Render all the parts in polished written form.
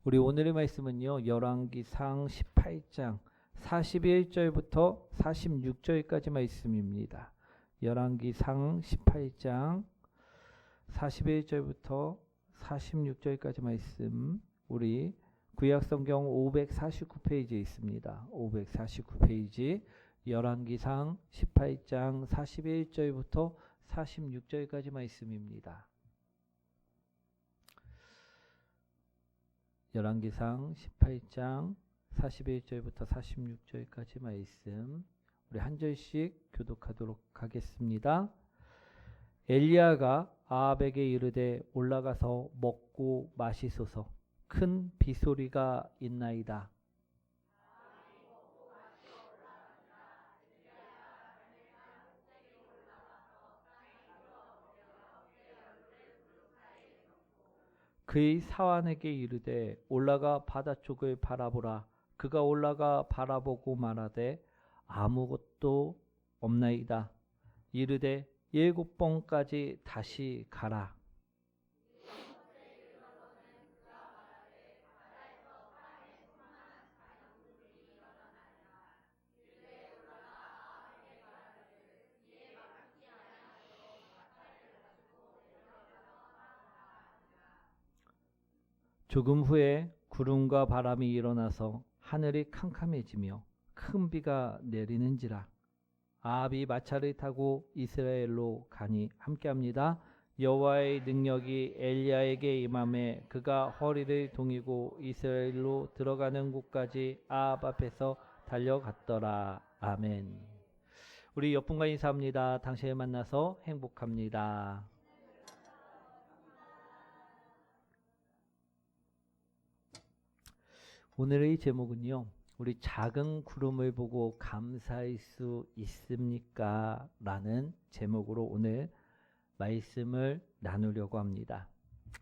우리 오늘의 말씀은요. 열왕기상 18장 41절부터 46절까지 말씀입니다. 열왕기상 18장 41절부터 46절까지 말씀, 우리 구약성경 549페이지에 있습니다. 549페이지 열왕기상 18장 41절부터 46절까지 말씀입니다. 열왕기상 18장 41절부터 46절까지 말씀, 우리 한 절씩 교독하도록 하겠습니다. 엘리야가 아합에게 이르되 올라가서 먹고 마시소서. 큰 비소리가 있나이다. 그의 사환에게 이르되 올라가 바다 쪽을 바라보라. 그가 올라가 바라보고 말하되 아무것도 없나이다. 이르되 7번까지 다시 가라. 조금 후에 구름과 바람이 일어나서 하늘이 캄캄해지며 큰 비가 내리는지라. 아합이 마차를 타고 이스라엘로 가니 함께합니다. 여호와의 능력이 엘리야에게 임함에 그가 허리를 동이고 이스라엘로 들어가는 곳까지 아합 앞에서 달려갔더라. 아멘. 우리 옆분과 인사합니다. 당신을 만나서 행복합니다. 오늘의 제목은요. 우리 작은 구름을 보고 감사할 수 있습니까? 라는 제목으로 오늘 말씀을 나누려고 합니다.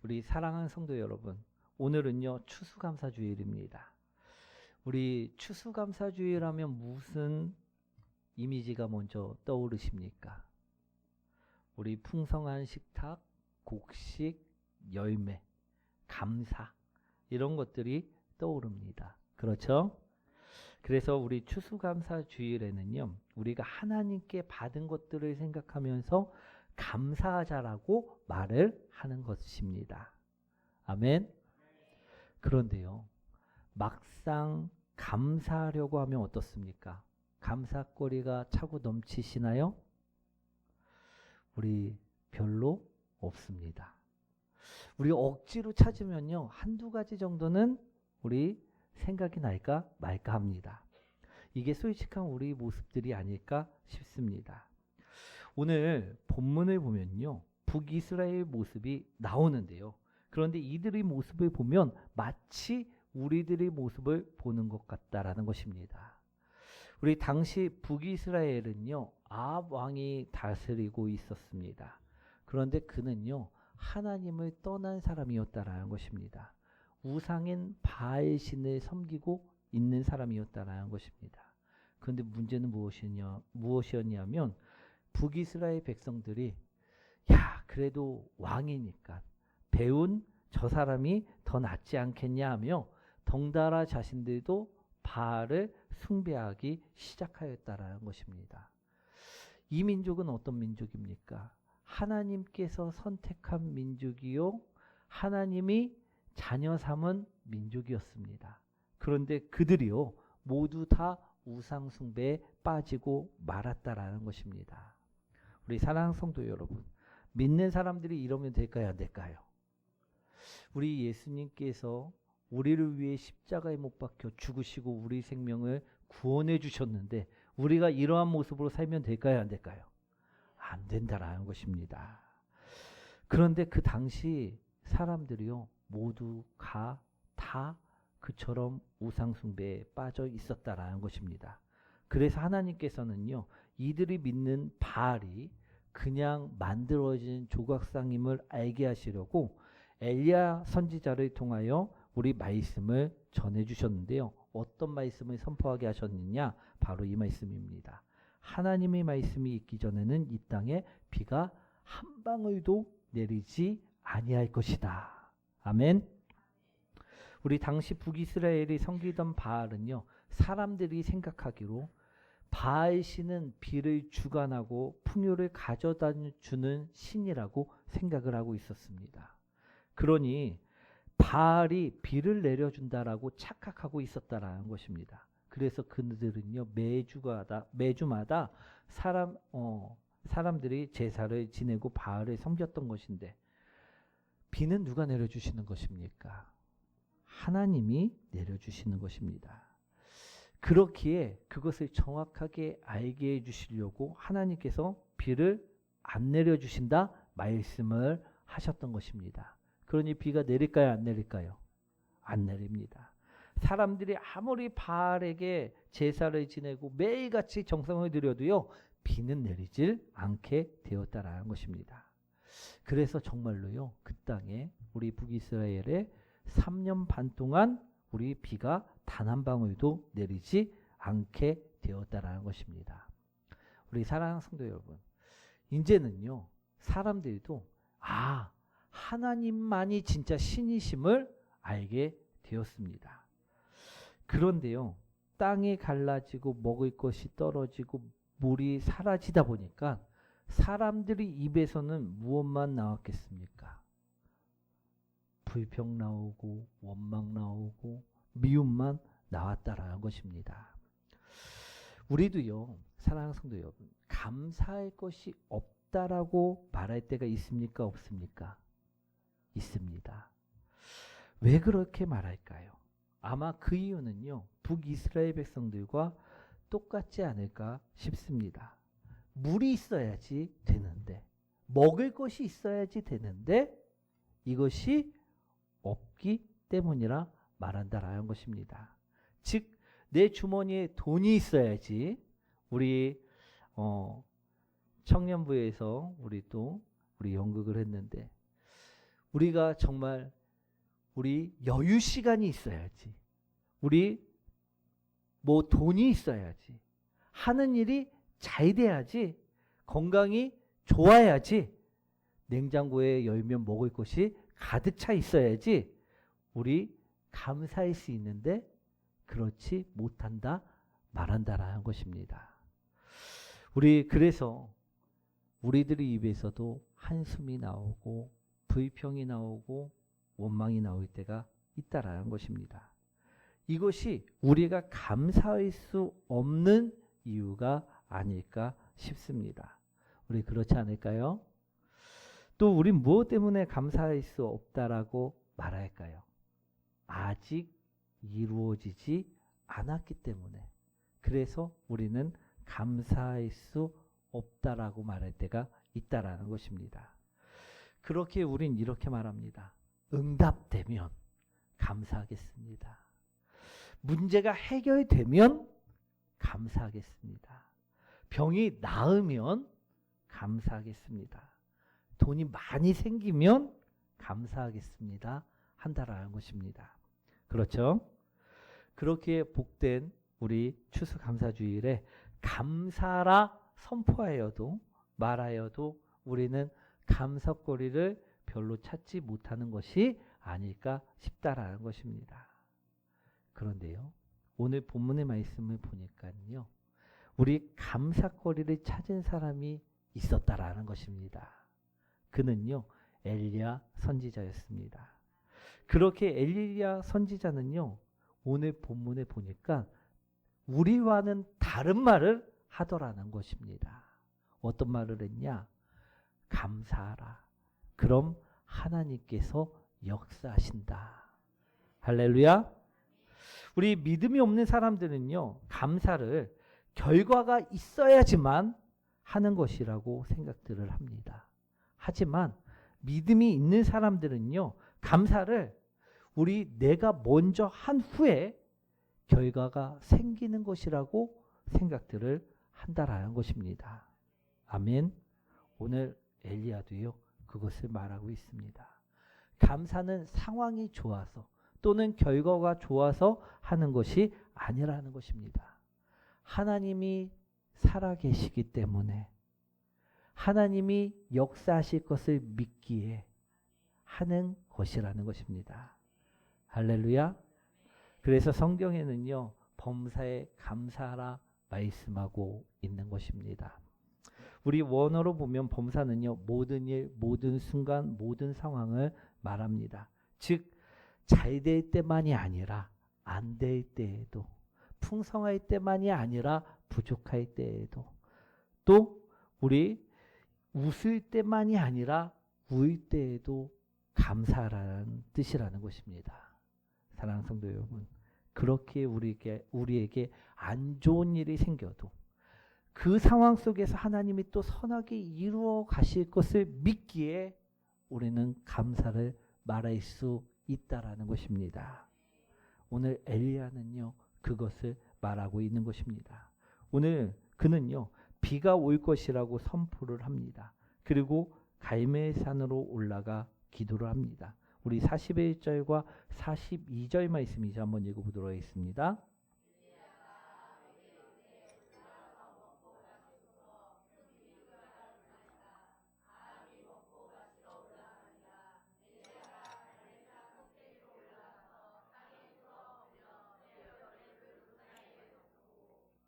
우리 사랑하는 성도 여러분, 오늘은요. 추수감사주일입니다. 우리 추수감사주일하면 무슨 이미지가 먼저 떠오르십니까? 우리 풍성한 식탁, 곡식, 열매, 감사, 이런 것들이 떠오릅니다. 그렇죠? 그래서 우리 추수감사주일에는요, 우리가 하나님께 받은 것들을 생각하면서 감사하자라고 말을 하는 것입니다. 아멘. 그런데요, 막상 감사하려고 하면 어떻습니까? 감사거리가 차고 넘치시나요? 우리 별로 없습니다. 우리 억지로 찾으면요, 한두 가지 정도는 우리 생각이 날까 말까 합니다. 이게 솔직한 우리 모습들이 아닐까 싶습니다. 오늘 본문을 보면요, 북이스라엘 모습이 나오는데요. 그런데 이들의 모습을 보면 마치 우리들의 모습을 보는 것 같다라는 것입니다. 우리 당시 북이스라엘은요, 아합 왕이 다스리고 있었습니다. 그런데 그는요, 하나님을 떠난 사람이었다라는 것입니다. 우상인 바알 신을 섬기고 있는 사람이었다라는 것입니다. 그런데 문제는 무엇이었냐면 북이스라엘 백성들이 그래도 왕이니까 배운 저 사람이 더 낫지 않겠냐 하며 덩달아 자신들도 바알을 숭배하기 시작하였다라는 것입니다. 이 민족은 어떤 민족입니까? 하나님께서 선택한 민족이요, 하나님이 자녀 삼은 민족이었습니다. 그런데 그들이요, 모두 다 우상 숭배에 빠지고 말았다라는 것입니다. 우리 사랑하는 성도 여러분, 믿는 사람들이 이러면 될까요, 안 될까요? 우리 예수님께서 우리를 위해 십자가에 못 박혀 죽으시고 우리 생명을 구원해 주셨는데 우리가 이러한 모습으로 살면 될까요, 안 될까요? 안 된다라는 것입니다. 그런데 그 당시 사람들이요, 모두가 다 그처럼 우상숭배에 빠져 있었다라는 것입니다. 그래서 하나님께서는요, 이들이 믿는 바알이 그냥 만들어진 조각상임을 알게 하시려고 엘리야 선지자를 통하여 우리 말씀을 전해주셨는데요. 어떤 말씀을 선포하게 하셨느냐? 바로 이 말씀입니다. 하나님의 말씀이 있기 전에는 이 땅에 비가 한 방울도 내리지 아니할 것이다. 아멘. 우리 당시 북이스라엘이 섬기던 바알은요, 사람들이 생각하기로 바알 신은 비를 주관하고 풍요를 가져다 주는 신이라고 생각을 하고 있었습니다. 그러니 바알이 비를 내려준다라고 착각하고 있었다라는 것입니다. 그래서 그들은요, 매주마다 사람들이 제사를 지내고 바알을 섬겼던 것인데, 비는 누가 내려주시는 것입니까? 하나님이 내려주시는 것입니다. 그렇기에 그것을 정확하게 알게 해주시려고 하나님께서 비를 안 내려주신다 말씀을 하셨던 것입니다. 그러니 비가 내릴까요? 안 내릴까요? 안 내립니다. 사람들이 아무리 바알에게 제사를 지내고 매일같이 정성을 들여도요, 비는 내리질 않게 되었다라는 것입니다. 그래서 정말로요, 그 땅에 우리 북이스라엘에 3년 반 동안 우리 비가 단 한 방울도 내리지 않게 되었다라는 것입니다. 우리 사랑하는 성도 여러분, 이제는요, 사람들도 하나님만이 진짜 신이심을 알게 되었습니다. 그런데요, 땅이 갈라지고 먹을 것이 떨어지고 물이 사라지다 보니까 사람들이 입에서는 무엇만 나왔겠습니까? 불평 나오고 원망 나오고 미움만 나왔다라는 것입니다. 우리도요, 사랑하는 성도 여러분, 감사할 것이 없다라고 말할 때가 있습니까? 없습니까? 있습니다. 왜 그렇게 말할까요? 아마 그 이유는요, 북이스라엘 백성들과 똑같지 않을까 싶습니다. 물이 있어야지 되는데, 먹을 것이 있어야지 되는데, 이것이 없기 때문이라 말한다라는 것입니다. 즉, 내 주머니에 돈이 있어야지. 우리 청년부에서 우리 연극을 했는데, 우리가 정말 우리 여유 시간이 있어야지. 우리 돈이 있어야지. 하는 일이 잘 돼야지. 건강이 좋아야지. 냉장고에 열면 먹을 것이 가득 차 있어야지 우리 감사할 수 있는데, 그렇지 못한다 말한다라는 것입니다. 그래서 우리들의 입에서도 한숨이 나오고 불평이 나오고 원망이 나올 때가 있다라는 것입니다. 이것이 우리가 감사할 수 없는 이유가 아닐까 싶습니다. 우리 그렇지 않을까요? 또 우리 무엇 때문에 감사할 수 없다라고 말할까요? 아직 이루어지지 않았기 때문에. 그래서 우리는 감사할 수 없다라고 말할 때가 있다라는 것입니다. 그렇게 우린 이렇게 말합니다. 응답되면 감사하겠습니다. 문제가 해결되면 감사하겠습니다. 병이 나으면 감사하겠습니다. 돈이 많이 생기면 감사하겠습니다. 한다라는 것입니다. 그렇죠? 그렇게 복된 우리 추수감사주일에 감사라 선포하여도 말하여도 우리는 감사거리를 별로 찾지 못하는 것이 아닐까 싶다라는 것입니다. 그런데요, 오늘 본문의 말씀을 보니까요, 우리 감사거리를 찾은 사람이 있었다라는 것입니다. 그는요, 엘리야 선지자였습니다. 그렇게 엘리야 선지자는요, 오늘 본문에 보니까 우리와는 다른 말을 하더라는 것입니다. 어떤 말을 했냐? 감사하라. 그럼 하나님께서 역사하신다. 할렐루야. 우리 믿음이 없는 사람들은요, 감사를 결과가 있어야지만 하는 것이라고 생각들을 합니다. 하지만 믿음이 있는 사람들은요, 감사를 내가 먼저 한 후에 결과가 생기는 것이라고 생각들을 한다라는 것입니다. 아멘. 오늘 엘리야도요, 그것을 말하고 있습니다. 감사는 상황이 좋아서 또는 결과가 좋아서 하는 것이 아니라는 것입니다. 하나님이 살아계시기 때문에, 하나님이 역사하실 것을 믿기에 하는 것이라는 것입니다. 할렐루야. 그래서 성경에는요, 범사에 감사하라 말씀하고 있는 것입니다. 우리 원어로 보면 범사는요, 모든 일, 모든 순간, 모든 상황을 말합니다. 즉, 잘 될 때만이 아니라 안 될 때에도, 풍성할 때만이 아니라 부족할 때에도, 또 우리 웃을 때만이 아니라 울 때에도 감사라는 뜻이라는 것입니다. 사랑하는 성도 여러분, 그렇게 우리에게 안 좋은 일이 생겨도 그 상황 속에서 하나님이 또 선하게 이루어 가실 것을 믿기에 우리는 감사를 말할 수 있다라는 것입니다. 오늘 엘리야는요, 그것을 말하고 있는 것입니다. 오늘 그는요, 비가 올 것이라고 선포를 합니다. 그리고 갈멜산으로 올라가 기도를 합니다. 우리 41절과 42절 말씀이죠. 한번 읽어보도록 하겠습니다.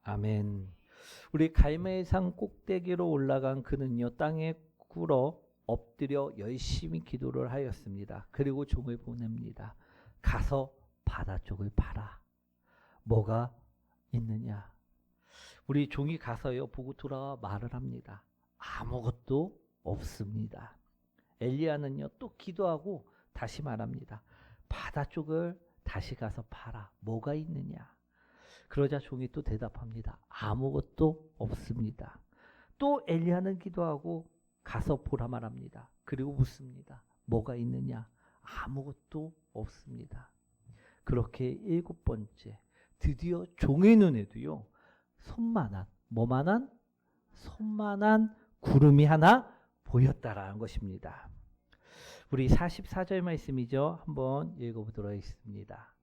아멘. 우리 갈멜산 꼭대기로 올라간 그는요, 땅에 꿇어 엎드려 열심히 기도를 하였습니다. 그리고 종을 보냅니다. 가서 바다 쪽을 봐라. 뭐가 있느냐? 우리 종이 가서요, 보고 돌아와 말을 합니다. 아무것도 없습니다. 엘리야는요, 또 기도하고 다시 말합니다. 바다 쪽을 다시 가서 봐라. 뭐가 있느냐? 그러자 종이 또 대답합니다. 아무것도 없습니다. 또 엘리야는 기도하고 가서 보라 말합니다. 그리고 묻습니다. 뭐가 있느냐? 아무것도 없습니다. 그렇게 7번째, 드디어 종의 눈에도요, 손만한 구름이 하나 보였다라는 것입니다. 우리 44절 말씀이죠. 한번 읽어보도록 하겠습니다.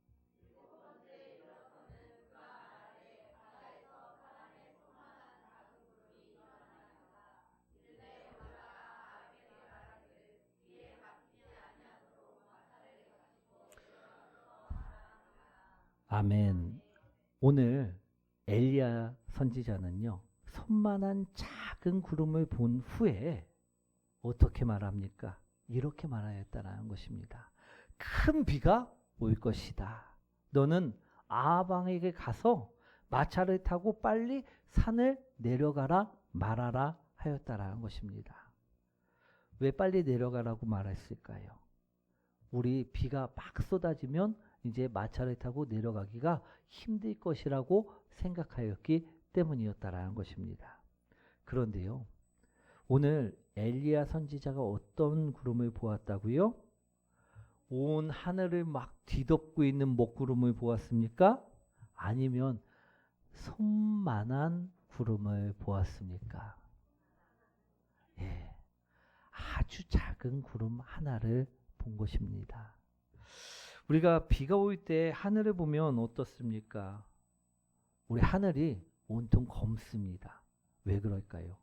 아멘. 오늘 엘리야 선지자는요, 손만한 작은 구름을 본 후에 어떻게 말합니까? 이렇게 말하였다는 것입니다. 큰 비가 올 것이다. 너는 아방에게 가서 마차를 타고 빨리 산을 내려가라 말하라 하였다라는 것입니다. 왜 빨리 내려가라고 말했을까요? 우리 비가 막 쏟아지면 이제 마차를 타고 내려가기가 힘들 것이라고 생각하였기 때문이었다라는 것입니다. 그런데요, 오늘 엘리야 선지자가 어떤 구름을 보았다고요? 온 하늘을 막 뒤덮고 있는 먹구름을 보았습니까? 아니면 손만한 구름을 보았습니까? 예, 아주 작은 구름 하나를 본 것입니다. 우리가 비가 올 때 하늘을 보면 어떻습니까? 우리 하늘이 온통 검습니다. 왜 그럴까요?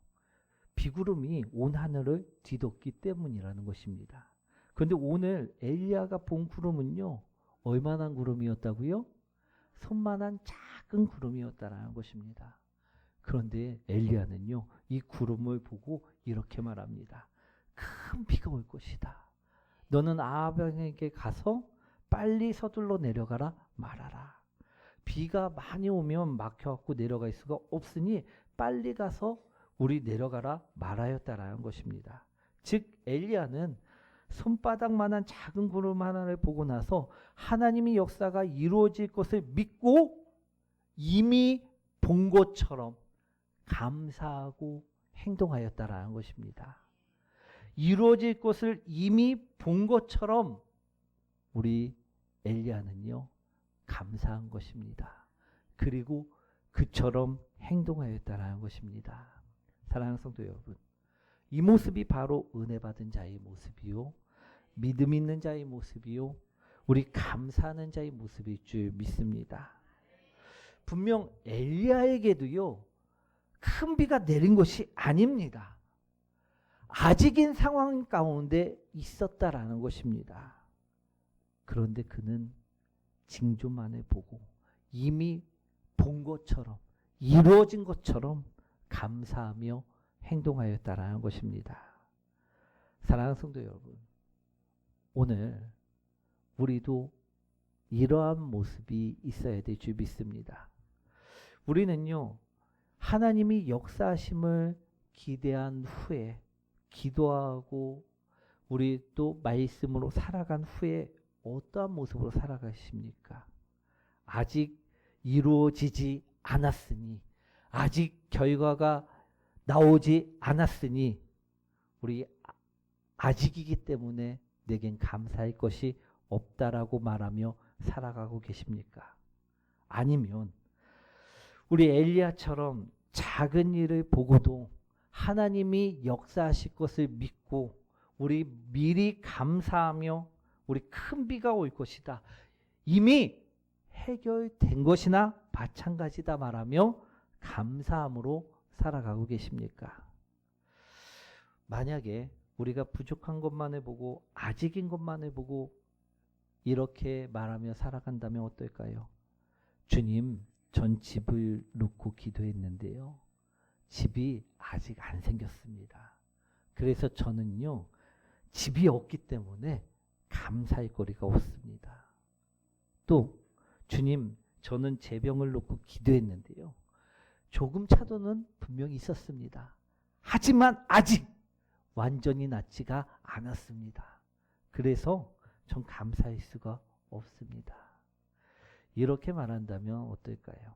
비구름이 온 하늘을 뒤덮기 때문이라는 것입니다. 그런데 오늘 엘리야가 본 구름은요, 얼마나 구름이었다고요? 손만한 작은 구름이었다라는 것입니다. 그런데 엘리야는요, 이 구름을 보고 이렇게 말합니다. 큰 비가 올 것이다. 너는 아합에게 가서 빨리 서둘러 내려가라 말하라. 비가 많이 오면 막혀갖고 내려갈 수가 없으니 빨리 가서 우리 내려가라 말하였다라는 것입니다. 즉 엘리야는 손바닥만한 작은 구름 하나를 보고 나서 하나님의 역사가 이루어질 것을 믿고 이미 본 것처럼 감사하고 행동하였다라는 것입니다. 이루어질 것을 이미 본 것처럼 우리 엘리야는요, 감사한 것입니다. 그리고 그처럼 행동하였다라는 것입니다. 사랑하는 성도 여러분, 이 모습이 바로 은혜 받은 자의 모습이요, 믿음 있는 자의 모습이요, 우리 감사하는 자의 모습일 줄 믿습니다. 분명 엘리야에게도요, 큰 비가 내린 것이 아닙니다. 아직인 상황 가운데 있었다라는 것입니다. 그런데 그는 징조만을 보고 이미 본 것처럼 이루어진 것처럼 감사하며 행동하였다라는 것입니다. 사랑하는 성도 여러분, 오늘 우리도 이러한 모습이 있어야 될 줄 믿습니다. 우리는요, 하나님이 역사하심을 기대한 후에 기도하고 우리 또 말씀으로 살아간 후에 어떠한 모습으로 살아가십니까? 아직 이루어지지 않았으니, 아직 결과가 나오지 않았으니 우리 아직이기 때문에 내겐 감사할 것이 없다라고 말하며 살아가고 계십니까? 아니면 우리 엘리야처럼 작은 일을 보고도 하나님이 역사하실 것을 믿고 우리 미리 감사하며 우리 큰 비가 올 것이다, 이미 해결된 것이나 마찬가지다 말하며 감사함으로 살아가고 계십니까? 만약에 우리가 부족한 것만을 보고 아직인 것만을 보고 이렇게 말하며 살아간다면 어떨까요? 주님, 전 집을 놓고 기도했는데요, 집이 아직 안 생겼습니다. 그래서 저는요, 집이 없기 때문에 감사할 거리가 없습니다. 또 주님, 저는 제 병을 놓고 기도했는데요, 조금 차도는 분명히 있었습니다. 하지만 아직 완전히 낫지가 않았습니다. 그래서 전 감사할 수가 없습니다. 이렇게 말한다면 어떨까요?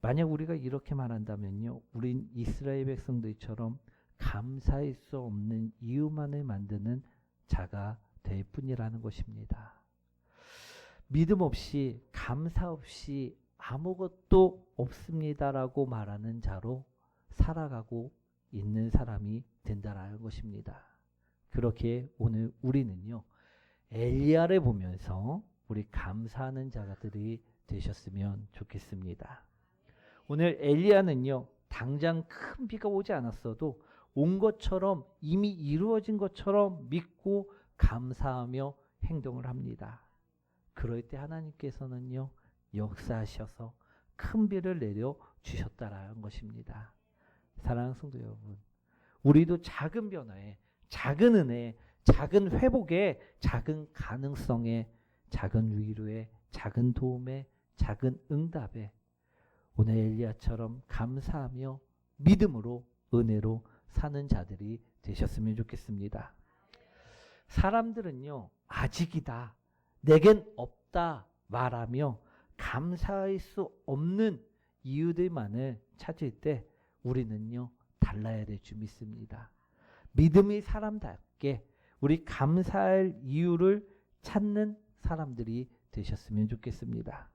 만약 우리가 이렇게 말한다면요, 우린 이스라엘 백성들처럼 감사할 수 없는 이유만을 만드는 자가 될 뿐이라는 것입니다. 믿음 없이 감사 없이 아무것도 없습니다라고 말하는 자로 살아가고 있는 사람이 된다라는 것입니다. 그렇게 오늘 우리는요, 엘리야를 보면서 우리 감사하는 자들이 되셨으면 좋겠습니다. 오늘 엘리야는요, 당장 큰 비가 오지 않았어도 온 것처럼 이미 이루어진 것처럼 믿고 감사하며 행동을 합니다. 그럴 때 하나님께서는요, 역사하셔서 큰 비를 내려 주셨다라는 것입니다. 사랑하는 성도 여러분, 우리도 작은 변화에, 작은 은혜에, 작은 회복에, 작은 가능성에, 작은 위로에, 작은 도움에, 작은 응답에 오늘 엘리야처럼 감사하며 믿음으로 은혜로 사는 자들이 되셨으면 좋겠습니다. 사람들은요, 아직이다, 내겐 없다 말하며 감사할 수 없는 이유들만을 찾을 때 우리는요, 달라야 될 줄 믿습니다. 믿음의 사람답게 우리 감사할 이유를 찾는 사람들이 되셨으면 좋겠습니다.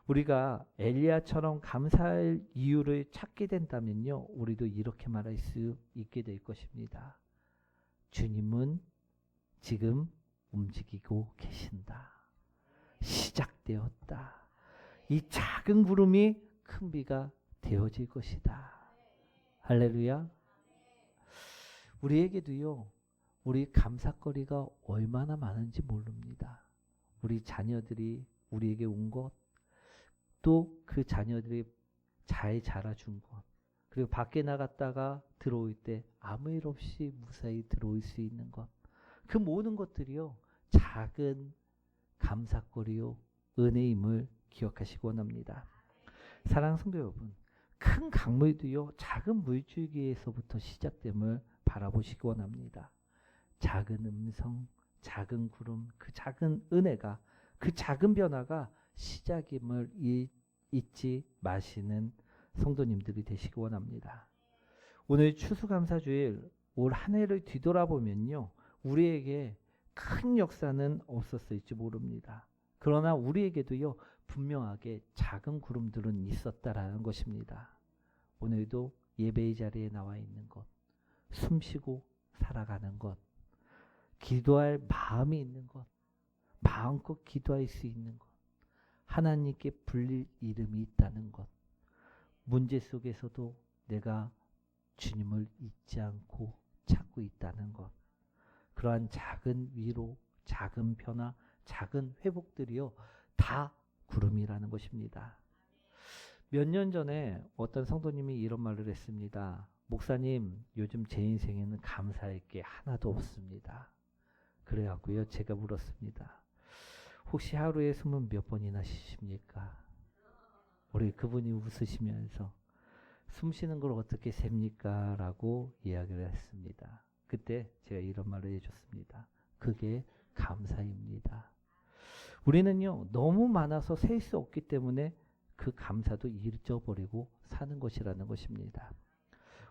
우리가 엘리야처럼 감사할 이유를 찾게 된다면요, 우리도 이렇게 말할 수 있게 될 것입니다. 주님은 지금 움직이고 계신다. 시작되었다. 이 작은 구름이 큰 비가 되어질 것이다. 할렐루야. 우리에게도요, 우리 감사거리가 얼마나 많은지 모릅니다. 우리 자녀들이 우리에게 온 것, 또 그 자녀들이 잘 자라준 것, 그리고 밖에 나갔다가 들어올 때 아무 일 없이 무사히 들어올 수 있는 것, 그 모든 것들이요, 작은 감사거리요, 은혜임을 기억하시기 원합니다. 사랑하는 성도 여러분, 큰 강물도요, 작은 물줄기에서부터 시작됨을 바라보시기 원합니다. 작은 음성, 작은 구름, 그 작은 은혜가, 그 작은 변화가 시작임을 잊지 마시는 성도님들이 되시기 원합니다. 오늘 추수감사주일 올 한 해를 뒤돌아보면요, 우리에게 큰 역사는 없었을지 모릅니다. 그러나 우리에게도요, 분명하게 작은 구름들은 있었다라는 것입니다. 오늘도 예배의 자리에 나와 있는 것, 숨쉬고 살아가는 것, 기도할 마음이 있는 것, 마음껏 기도할 수 있는 것, 하나님께 불릴 이름이 있다는 것, 문제 속에서도 내가 주님을 잊지 않고 찾고 있다는 것, 그러한 작은 위로, 작은 변화, 작은 회복들이요, 다 구름이라는 것입니다. 몇 년 전에 어떤 성도님이 이런 말을 했습니다. 목사님, 요즘 제 인생에는 감사할 게 하나도 없습니다. 그래갖고요, 제가 물었습니다. 혹시 하루에 숨은 몇 번이나 쉬십니까? 우리 그분이 웃으시면서 숨 쉬는 걸 어떻게 셉니까? 라고 이야기를 했습니다. 그때 제가 이런 말을 해줬습니다. 그게 감사입니다. 우리는요, 너무 많아서 셀 수 없기 때문에 그 감사도 잊어버리고 사는 것이라는 것입니다.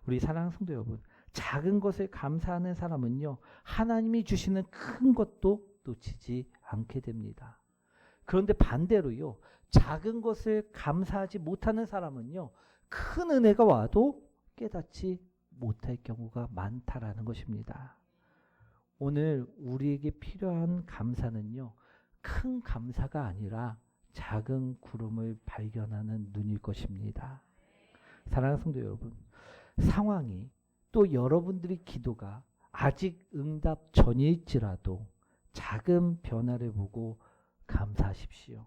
우리 사랑하는 성도 여러분, 작은 것에 감사하는 사람은요, 하나님이 주시는 큰 것도 놓치지 않게 됩니다. 그런데 반대로요, 작은 것을 감사하지 못하는 사람은요, 큰 은혜가 와도 깨닫지 못할 경우가 많다라는 것입니다. 오늘 우리에게 필요한 감사는요, 큰 감사가 아니라 작은 구름을 발견하는 눈일 것입니다. 사랑하는 성도 여러분, 상황이 또 여러분들의 기도가 아직 응답 전일지라도 작은 변화를 보고 감사하십시오.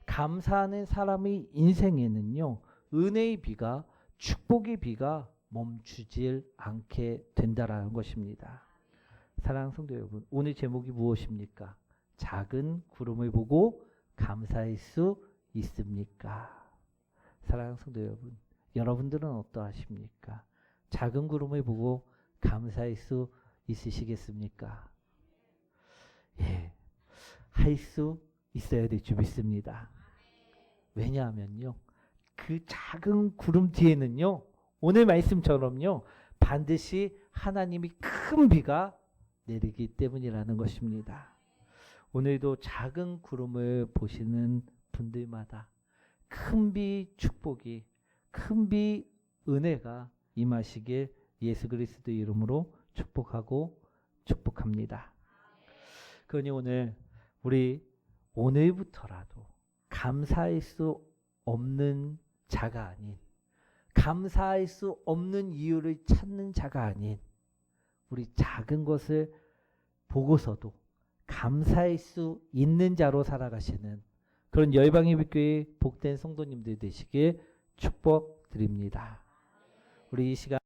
감사하는 사람의 인생에는요, 은혜의 비가, 축복의 비가 멈추질 않게 된다라는 것입니다. 사랑하는 성도 여러분, 오늘 제목이 무엇입니까? 작은 구름을 보고 감사할 수 있습니까? 사랑하는 성도 여러분, 여러분들은 어떠하십니까? 작은 구름을 보고 감사할 수 있으시겠습니까? 예, 할 수 있어야 될 줄 믿습니다. 왜냐하면요, 그 작은 구름 뒤에는요, 오늘 말씀처럼요, 반드시 하나님이 큰 비가 내리기 때문이라는 것입니다. 오늘도 작은 구름을 보시는 분들마다 큰 비 축복이, 큰 비 은혜가 임하시길 예수 그리스도 이름으로 축복하고 축복합니다. 그러니 우리 오늘부터라도 감사할 수 없는 자가 아닌, 감사할 수 없는 이유를 찾는 자가 아닌, 우리 작은 것을 보고서도 감사할 수 있는 자로 살아가시는 그런 열방예배교회 복된 성도님들 되시길 축복드립니다. 우리 이 시간